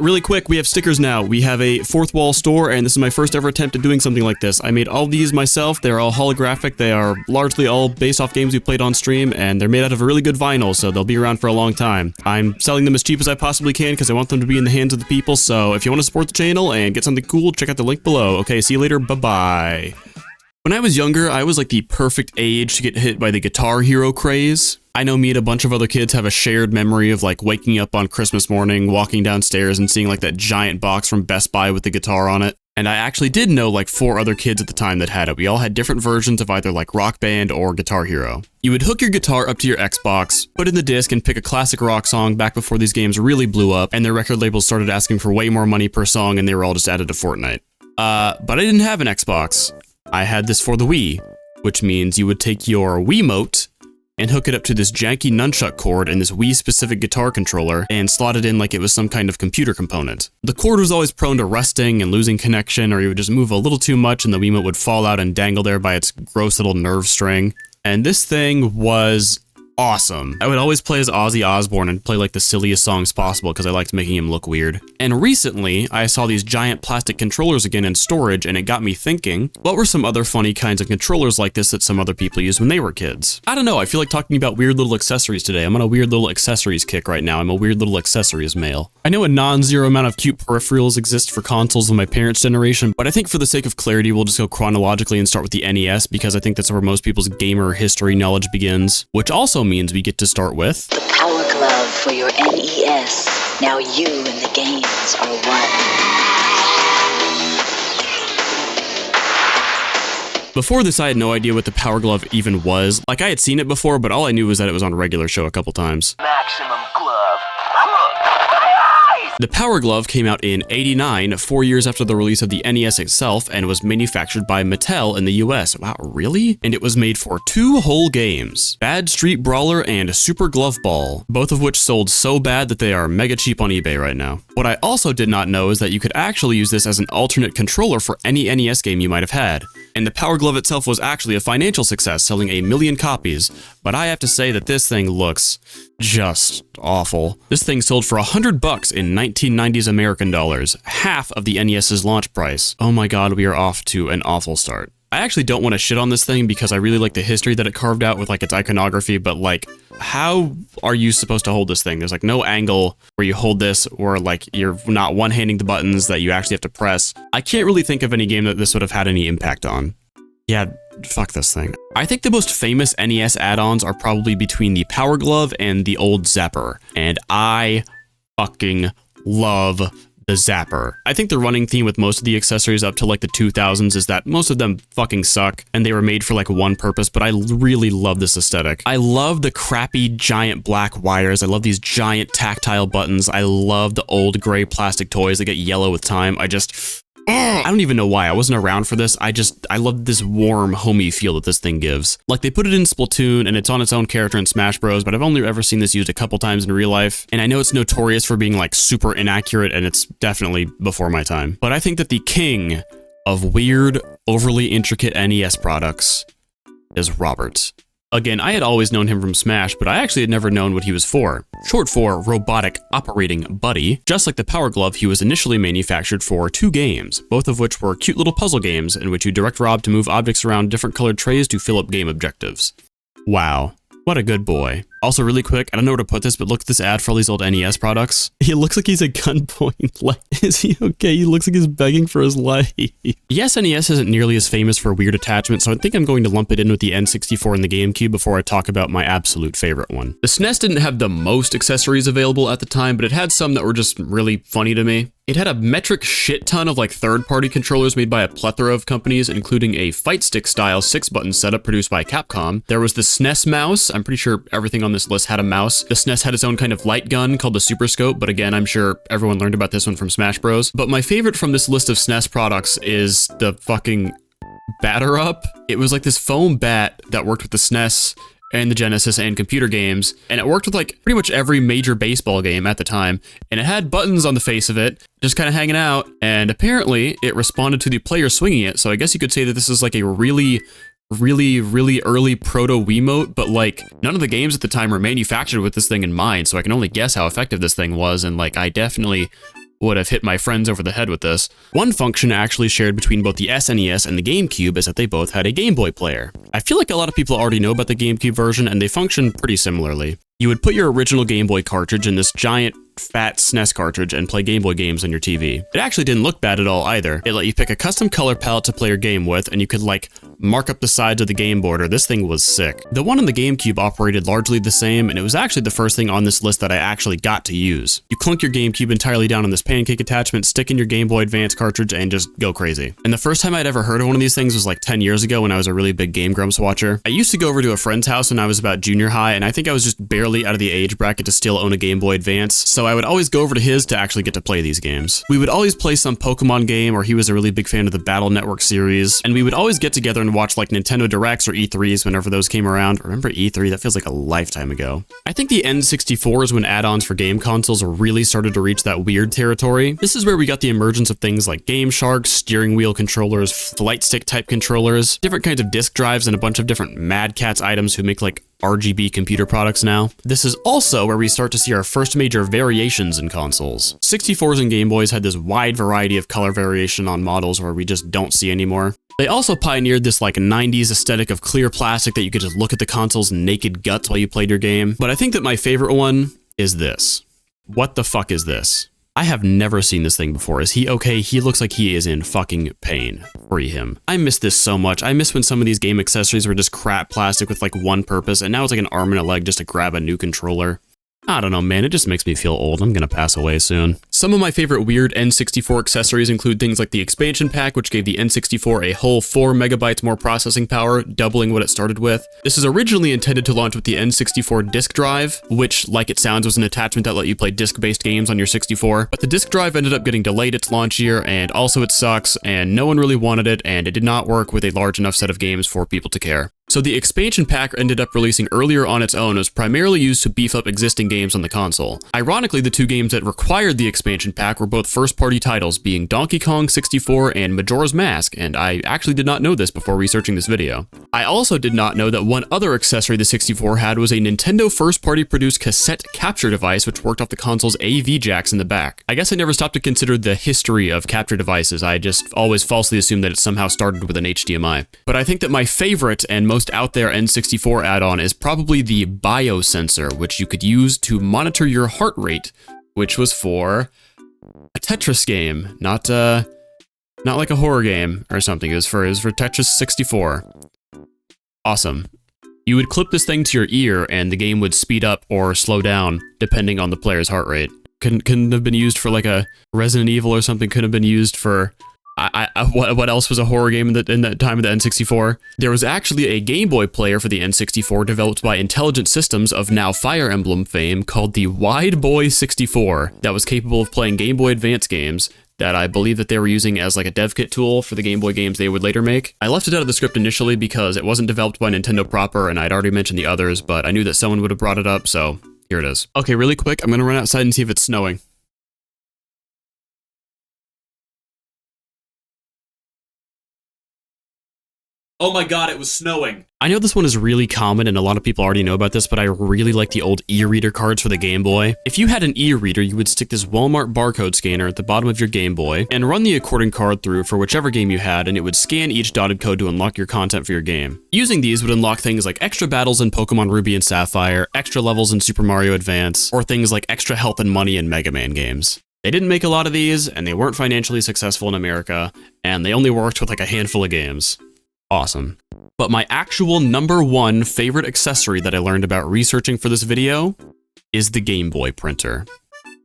Really quick, we have stickers now. We have a fourth wall store, and this is my first ever attempt at doing something like this. I made all these myself. They're all holographic. They are largely all based off games we played on stream, and they're made out of a really good vinyl, so they'll be around for a long time. I'm selling them as cheap as I possibly can because I want them to be in the hands of the people, so if you want to support the channel and get something cool, check out the link below. Okay, see you later. Bye-bye. When I was younger, I was like the perfect age to get hit by the Guitar Hero craze. I know me and a bunch of other kids have a shared memory of like waking up on Christmas morning, walking downstairs and seeing like that giant box from Best Buy with the guitar on it. And I actually did know like 4 other kids at the time that had it. We all had different versions of either like Rock Band or Guitar Hero. You would hook your guitar up to your Xbox, put in the disc and pick a classic rock song back before these games really blew up and their record labels started asking for way more money per song and they were all just added to Fortnite. But I didn't have an Xbox. I had this for the Wii, which means you would take your Wiimote and hook it up to this janky nunchuck cord and this Wii-specific guitar controller and slot it in like it was some kind of computer component. The cord was always prone to rusting and losing connection, or you would just move a little too much and the Wiimote would fall out and dangle there by its gross little nerve string. And this thing was awesome. I would always play as Ozzy Osbourne and play like the silliest songs possible because I liked making him look weird. And recently, I saw these giant plastic controllers again in storage and it got me thinking, what were some other funny kinds of controllers like this that some other people used when they were kids? I don't know, I feel like talking about weird little accessories today. I'm on a weird little accessories kick right now. I'm a weird little accessories male. I know a non-zero amount of cute peripherals exist for consoles of my parents' generation, but I think for the sake of clarity, we'll just go chronologically and start with the NES because I think that's where most people's gamer history knowledge begins, which also means we get to start with the Power Glove for your NES. Now you and the games are one. Before this, I had no idea what the Power Glove even was. Like, I had seen it before, but all I knew was that it was on a regular show a couple times. Maximum glove. The Power Glove came out in '89, 4 years after the release of the NES itself, and was manufactured by Mattel in the US. Wow, really? And it was made for 2 whole games, Bad Street Brawler and Super Glove Ball, both of which sold so bad that they are mega cheap on eBay right now. What I also did not know is that you could actually use this as an alternate controller for any NES game you might have had. And the Power Glove itself was actually a financial success, selling 1 million copies, but I have to say that this thing looks just awful. This thing sold for $100 in 1990s American dollars, half of the NES's launch price. Oh my god, we are off to an awful start. I actually don't want to shit on this thing because I really like the history that it carved out with like its iconography, but like, how are you supposed to hold this thing? There's like no angle where you hold this or like you're not one-handing the buttons that you actually have to press. I can't really think of any game that this would have had any impact on. Yeah, fuck this thing. I think the most famous NES add-ons are probably between the Power Glove and the old Zapper, and I fucking love the Zapper. I think the running theme with most of the accessories up to like the 2000s is that most of them fucking suck and they were made for like one purpose, but I really love this aesthetic. I love the crappy giant black wires. I love these giant tactile buttons. I love the old gray plastic toys that get yellow with time. I don't even know why. I wasn't around for this. I love this warm, homey feel that this thing gives. Like, they put it in Splatoon, and it's on its own character in Smash Bros, but I've only ever seen this used a couple times in real life, and I know it's notorious for being, like, super inaccurate, and it's definitely before my time. But I think that the king of weird, overly intricate NES products is Robert. Again, I had always known him from Smash, but I actually had never known what he was for. Short for Robotic Operating Buddy. Just like the Power Glove, he was initially manufactured for 2 games, both of which were cute little puzzle games in which you direct Rob to move objects around different colored trays to fill up game objectives. Wow. What a good boy. Also, really quick, I don't know where to put this, but look at this ad for all these old NES products. He looks like he's at gunpoint. Like, is he okay? He looks like he's begging for his life. Yes, NES isn't nearly as famous for weird attachments, so I think I'm going to lump it in with the N64 and the GameCube before I talk about my absolute favorite one. The SNES didn't have the most accessories available at the time, but it had some that were just really funny to me. It had a metric shit ton of like third-party controllers made by a plethora of companies, including a fight stick style 6-button setup produced by Capcom. There was the SNES mouse. I'm pretty sure everything on this list had a mouse. The SNES had its own kind of light gun called the Super Scope, but again, I'm sure everyone learned about this one from Smash Bros. But my favorite from this list of SNES products is the fucking Batter Up. It was like this foam bat that worked with the SNES and the Genesis and computer games, and it worked with like pretty much every major baseball game at the time, and it had buttons on the face of it, just kind of hanging out, and apparently it responded to the player swinging it, so I guess you could say that this is like a really early proto Wiimote, but like none of the games at the time were manufactured with this thing in mind, so I can only guess how effective this thing was, and like I definitely would have hit my friends over the head with this. One function actually shared between both the SNES and the GameCube is that they both had a Game Boy player. I feel like a lot of people already know about the GameCube version, and they function pretty similarly. You would put your original Game Boy cartridge in this giant fat SNES cartridge and play Game Boy games on your TV. It actually didn't look bad at all either. It let you pick a custom color palette to play your game with, and you could like mark up the sides of the game border. This thing was sick. The one on the GameCube operated largely the same, and it was actually the first thing on this list that I actually got to use. You clunk your GameCube entirely down on this pancake attachment, stick in your Game Boy Advance cartridge, and just go crazy. And the first time I'd ever heard of one of these things was like 10 years ago when I was a really big Game Grumps watcher. I used to go over to a friend's house when I was about junior high, and I think I was just barely out of the age bracket to still own a Game Boy Advance, so I would always go over to his to actually get to play these games. We would always play some Pokemon game, or he was a really big fan of the Battle Network series, and we would always get together and watch like Nintendo Directs or E3s whenever those came around. Remember E3? That feels like a lifetime ago. I think the N64 is when add-ons for game consoles really started to reach that weird territory. This is where we got the emergence of things like Game Sharks, steering wheel controllers, flight stick type controllers, different kinds of disc drives, and a bunch of different Mad Catz items who make like RGB computer products now. This is also where we start to see our first major variations in consoles. 64s and Game Boys had this wide variety of color variation on models where we just don't see anymore. They also pioneered this like 90s aesthetic of clear plastic that you could just look at the console's naked guts while you played your game. But I think that my favorite one is this. What the fuck is this? I have never seen this thing before. Is he okay? He looks like he is in fucking pain. Free him. I miss this so much. I miss when some of these game accessories were just crap plastic with like one purpose, and now it's like an arm and a leg just to grab a new controller. I don't know, man, it just makes me feel old. I'm gonna pass away soon. Some of my favorite weird N64 accessories include things like the expansion pack, which gave the N64 a whole 4 megabytes more processing power, doubling what it started with. This is originally intended to launch with the N64 disk drive, which, like it sounds, was an attachment that let you play disc-based games on your 64, but the disk drive ended up getting delayed its launch year, and also it sucks, and no one really wanted it, and it did not work with a large enough set of games for people to care. So the expansion pack ended up releasing earlier on its own and was primarily used to beef up existing games on the console. Ironically, the two games that required the expansion pack were both first-party titles, being Donkey Kong 64 and Majora's Mask, and I actually did not know this before researching this video. I also did not know that one other accessory the 64 had was a Nintendo first-party produced cassette capture device which worked off the console's AV jacks in the back. I guess I never stopped to consider the history of capture devices. I just always falsely assumed that it somehow started with an HDMI. But I think that my favorite and most out there N64 add-on is probably the biosensor, which you could use to monitor your heart rate, which was for a Tetris game, not like a horror game or something. It was for Tetris 64. Awesome. You would clip this thing to your ear and the game would speed up or slow down depending on the player's heart rate. Couldn't have been used for like a Resident Evil or something. Couldn't have been used for what else was a horror game in that time of the N64? There was actually a Game Boy player for the N64 developed by Intelligent Systems of now Fire Emblem fame called the Wide Boy 64 that was capable of playing Game Boy Advance games that I believe that they were using as like a dev kit tool for the Game Boy games they would later make. I left it out of the script initially because it wasn't developed by Nintendo proper and I'd already mentioned the others, but I knew that someone would have brought it up, so here it is. Okay, really quick, I'm gonna run outside and see if it's snowing. Oh my god, it was snowing. I know this one is really common and a lot of people already know about this, but I really like the old e-reader cards for the Game Boy. If you had an e-reader, you would stick this Walmart barcode scanner at the bottom of your Game Boy and run the according card through for whichever game you had, and it would scan each dotted code to unlock your content for your game. Using these would unlock things like extra battles in Pokemon Ruby and Sapphire, extra levels in Super Mario Advance, or things like extra health and money in Mega Man games. They didn't make a lot of these, and they weren't financially successful in America, and they only worked with like a handful of games. Awesome. But my actual #1 favorite accessory that I learned about researching for this video is the Game Boy printer.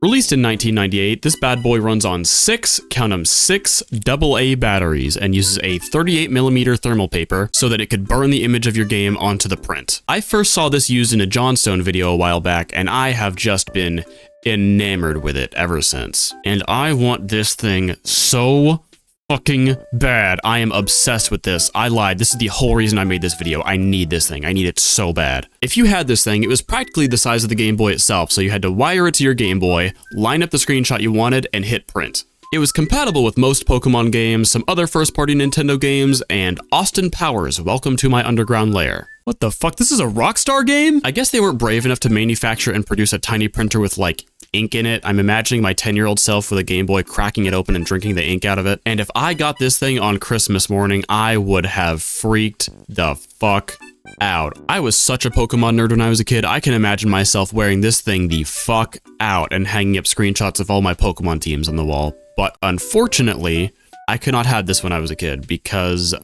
Released in 1998, this bad boy runs on 6 AA batteries and uses a 38mm thermal paper so that it could burn the image of your game onto the print. I first saw this used in a Johnstone video a while back, and I have just been enamored with it ever since. And I want this thing so fucking bad. I am obsessed with this. I lied. This is the whole reason I made this video. I need this thing. I need it so bad. If you had this thing, it was practically the size of the Game Boy itself, so you had to wire it to your Game Boy, line up the screenshot you wanted, and hit print. It was compatible with most Pokemon games, some other first-party Nintendo games, and Austin Powers, Welcome to My Underground Lair. What the fuck? This is a Rockstar game? I guess they weren't brave enough to manufacture and produce a tiny printer with, like, ink in it. I'm imagining my 10-year-old self with a Game Boy cracking it open and drinking the ink out of it. And if I got this thing on Christmas morning, I would have freaked the fuck out. I was such a Pokemon nerd when I was a kid. I can imagine myself wearing this thing the fuck out and hanging up screenshots of all my Pokemon teams on the wall. But unfortunately, I could not have this when I was a kid because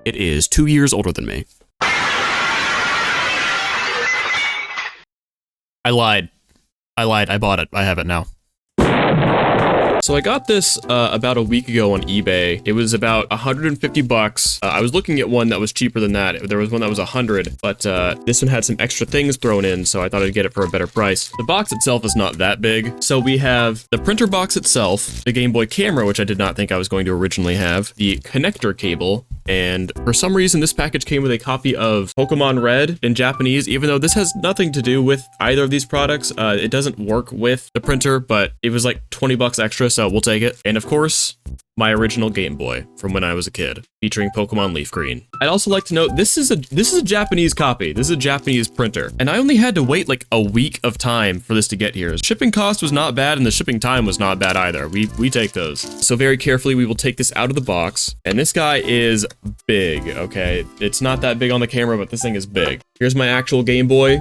it is 2 years older than me. I lied. I bought it. I have it now. So I got this about a week ago on eBay. It was about 150 bucks. I was looking at one that was cheaper than that. There was one that was 100, but this one had some extra things thrown in, so I thought I'd get it for a better price. The box itself is not that big. So we have the printer box itself, the Game Boy camera, which I did not think I was going to originally have, the connector cable, and for some reason this package came with a copy of Pokemon Red in Japanese, even though this has nothing to do with either of these products. It doesn't work with the printer, but it was like 20 bucks extra, so we'll take it. And of course, my original Game Boy from when I was a kid, featuring Pokemon Leaf Green. I'd also like to note, this is a Japanese copy. This is a Japanese printer. And I only had to wait like a week of time for this to get here. Shipping cost was not bad, and the shipping time was not bad either. We take those. So very carefully, we will take this out of the box. And this guy is big, okay? It's not that big on the camera, but this thing is big. Here's my actual Game Boy.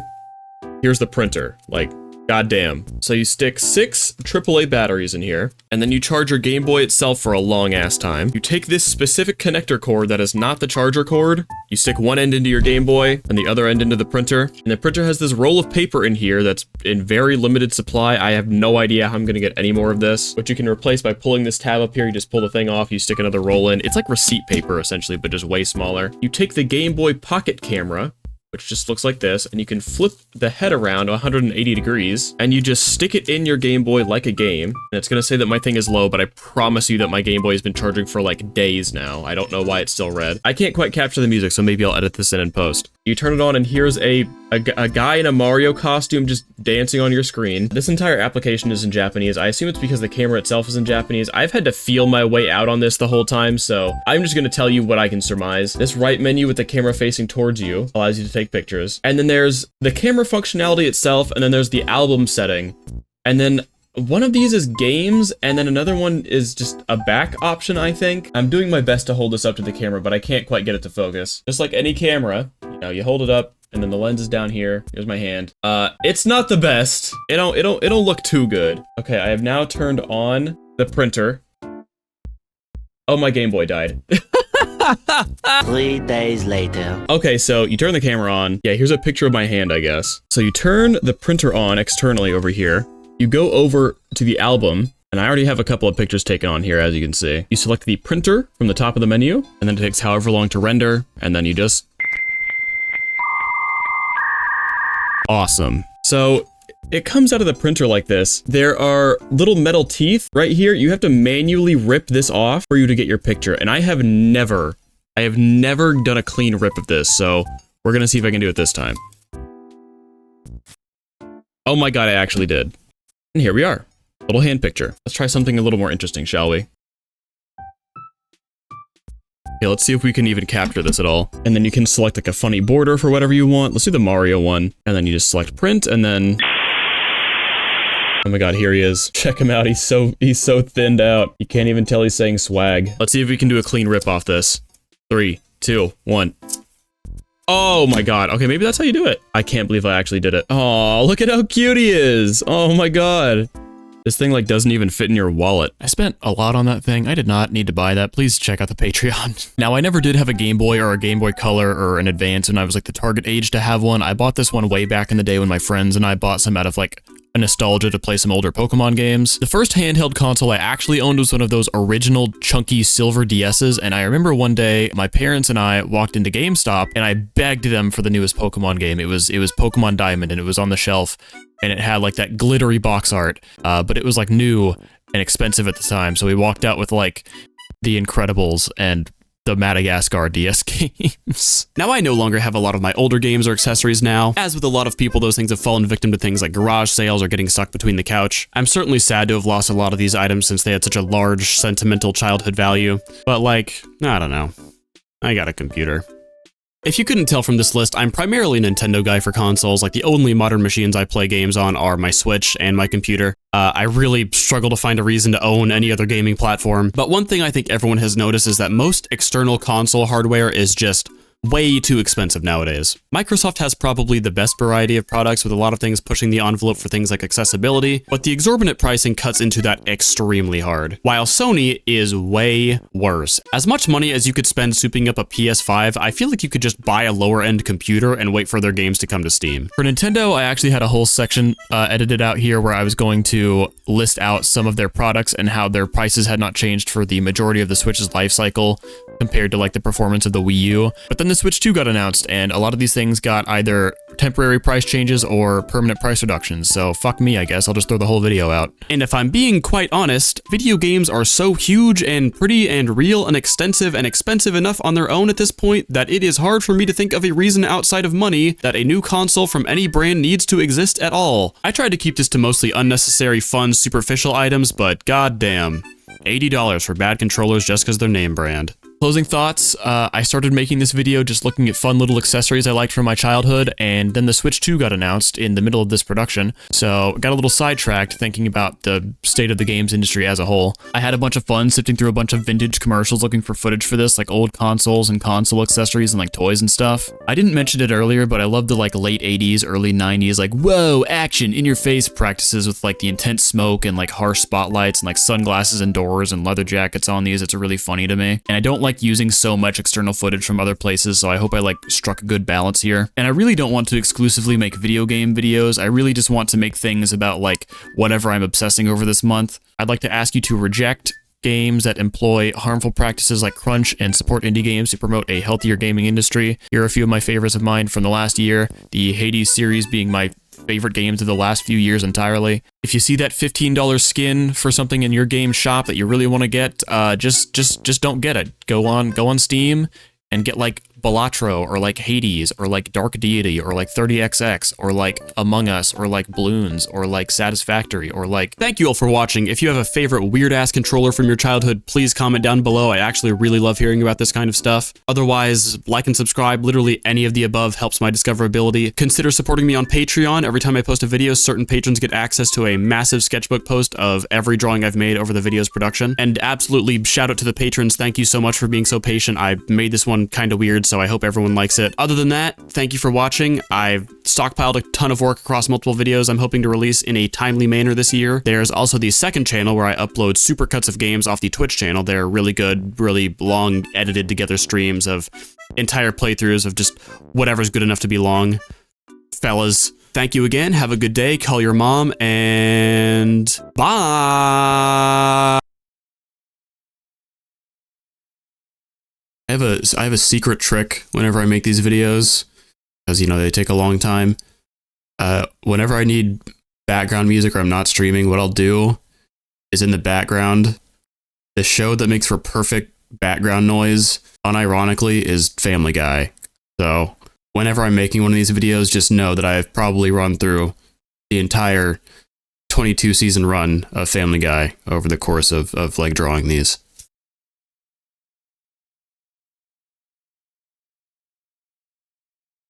Here's the printer. Like, goddamn. So you stick 6 AAA batteries in here, and then you charge your Game Boy itself for a long ass time. You take this specific connector cord that is not the charger cord, you stick one end into your Game Boy and the other end into the printer, and the printer has this roll of paper in here that's in very limited supply. I have no idea how I'm gonna get any more of this, but you can replace by pulling this tab up here. You just pull the thing off, you stick another roll in. It's like receipt paper essentially, but just way smaller. You take the Game Boy Pocket camera, which just looks like this, and you can flip the head around 180 degrees, and you just stick it in your Game Boy like a game. And it's gonna say that my thing is low, but I promise you that my Game Boy has been charging for like days now. I don't know why it's still red. I can't quite capture the music, so maybe I'll edit this in post. You turn it on, and here's a guy in a Mario costume just dancing on your screen. This entire application is in Japanese. I assume it's because the camera itself is in Japanese. I've had to feel my way out on this the whole time, so I'm just gonna tell you what I can surmise. This right menu with the camera facing towards you allows you to take pictures. And then there's the camera functionality itself, and then there's the album setting. And then one of these is games, and then another one is just a back option, I think. I'm doing my best to hold this up to the camera, but I can't quite get it to focus. Just like any camera, you know, you hold it up, and then the lens is down here. Here's my hand. It's not the best. It don't look too good. Okay, I have now turned on the printer. Oh, my Game Boy died. 3 days later. Okay, so you turn the camera on. Yeah, here's a picture of my hand, I guess. So you turn the printer on externally over here. You go over to the album, and I already have a couple of pictures taken on here, as you can see. You select the printer from the top of the menu, and then it takes however long to render, and then you just... Awesome. So it comes out of the printer like this. There are little metal teeth right here. You have to manually rip this off for you to get your picture. And I have never done a clean rip of this. So we're going to see if I can do it this time. Oh my God, I actually did. And here we are. Little hand picture. Let's try something a little more interesting, shall we? Okay, let's see if we can even capture this at all. And then you can select like a funny border for whatever you want. Let's do the Mario one. And then you just select print, and then... Oh my God, here he is. Check him out. He's so thinned out. You can't even tell he's saying swag. Let's see if we can do a clean rip off this. 3, 2, 1. Oh my God. Okay, maybe that's how you do it. I can't believe I actually did it. Oh, look at how cute he is. Oh my God. This thing like doesn't even fit in your wallet. I spent a lot on that thing. I did not need to buy that. Please check out the Patreon. Now, I never did have a Game Boy or a Game Boy Color or an Advance when I was like the target age to have one. I bought this one way back in the day when my friends and I bought some out of like a nostalgia to play some older Pokemon games. The first handheld console I actually owned was one of those original chunky silver DS's, and I remember one day my parents and I walked into GameStop and I begged them for the newest Pokemon game. It was Pokemon Diamond, and it was on the shelf, and it had like that glittery box art, but it was like new and expensive at the time. So we walked out with like The Incredibles and the Madagascar DS games. Now, I no longer have a lot of my older games or accessories now. As with a lot of people, those things have fallen victim to things like garage sales or getting stuck between the couch. I'm certainly sad to have lost a lot of these items since they had such a large sentimental childhood value. But like, I don't know. I got a computer. If you couldn't tell from this list, I'm primarily a Nintendo guy for consoles. Like, the only modern machines I play games on are my Switch and my computer. I really struggle to find a reason to own any other gaming platform. But one thing I think everyone has noticed is that most external console hardware is just way too expensive nowadays. Microsoft has probably the best variety of products, with a lot of things pushing the envelope for things like accessibility, but the exorbitant pricing cuts into that extremely hard, while Sony is way worse. As much money as you could spend souping up a PS5, I feel like you could just buy a lower end computer and wait for their games to come to Steam. For Nintendo, I actually had a whole section edited out here where I was going to list out some of their products and how their prices had not changed for the majority of the Switch's life cycle compared to like the performance of the Wii U. But then the Switch 2 got announced, and a lot of these things got either temporary price changes or permanent price reductions, so fuck me, I guess. I'll just throw the whole video out. And if I'm being quite honest, video games are so huge and pretty and real and extensive and expensive enough on their own at this point that it is hard for me to think of a reason outside of money that a new console from any brand needs to exist at all. I tried to keep this to mostly unnecessary, fun, superficial items, but goddamn. $80 for bad controllers just because they're name brand. Closing thoughts, I started making this video just looking at fun little accessories I liked from my childhood, and then the Switch 2 got announced in the middle of this production, so got a little sidetracked thinking about the state of the games industry as a whole. I had a bunch of fun sifting through a bunch of vintage commercials looking for footage for this, like old consoles and console accessories and like toys and stuff. I didn't mention it earlier, but I love the like late 80s, early 90s, like whoa, action, in your face practices with like the intense smoke and like harsh spotlights and like sunglasses indoors and leather jackets on these. It's really funny to me. And I don't like using so much external footage from other places, so I hope I like struck a good balance here. And I really don't want to exclusively make video game videos. I really just want to make things about like whatever I'm obsessing over this month. I'd like to ask you to reject games that employ harmful practices like crunch and support indie games to promote a healthier gaming industry. Here are a few of my favorites of mine from the last year, the Hades series being my favorite games of the last few years entirely. If you see that $15 skin for something in your game shop that you really want to get, just don't get it. Go on Steam and get like Balatro or like Hades or like Dark Deity or like 30XX or like Among Us or like Bloons or like Satisfactory or like... Thank you all for watching. If you have a favorite weird-ass controller from your childhood, please comment down below. I actually really love hearing about this kind of stuff. Otherwise, like and subscribe. Literally any of the above helps my discoverability. Consider supporting me on Patreon. Every time I post a video, certain patrons get access to a massive sketchbook post of every drawing I've made over the video's production. And absolutely shout out to the patrons. Thank you so much for being so patient. I made this one kind of weird, so I hope everyone likes it. Other than that, thank you for watching. I've stockpiled a ton of work across multiple videos I'm hoping to release in a timely manner this year. There's also the second channel where I upload supercuts of games off the Twitch channel. They're really good, really long, edited together streams of entire playthroughs of just whatever's good enough to be long. Fellas, thank you again. Have a good day. Call your mom, and bye! I have a secret trick whenever I make these videos, because, you know, they take a long time. Whenever I need background music or I'm not streaming, what I'll do is in the background, the show that makes for perfect background noise, unironically, is Family Guy. So whenever I'm making one of these videos, just know that I've probably run through the entire 22 season run of Family Guy over the course of like drawing these.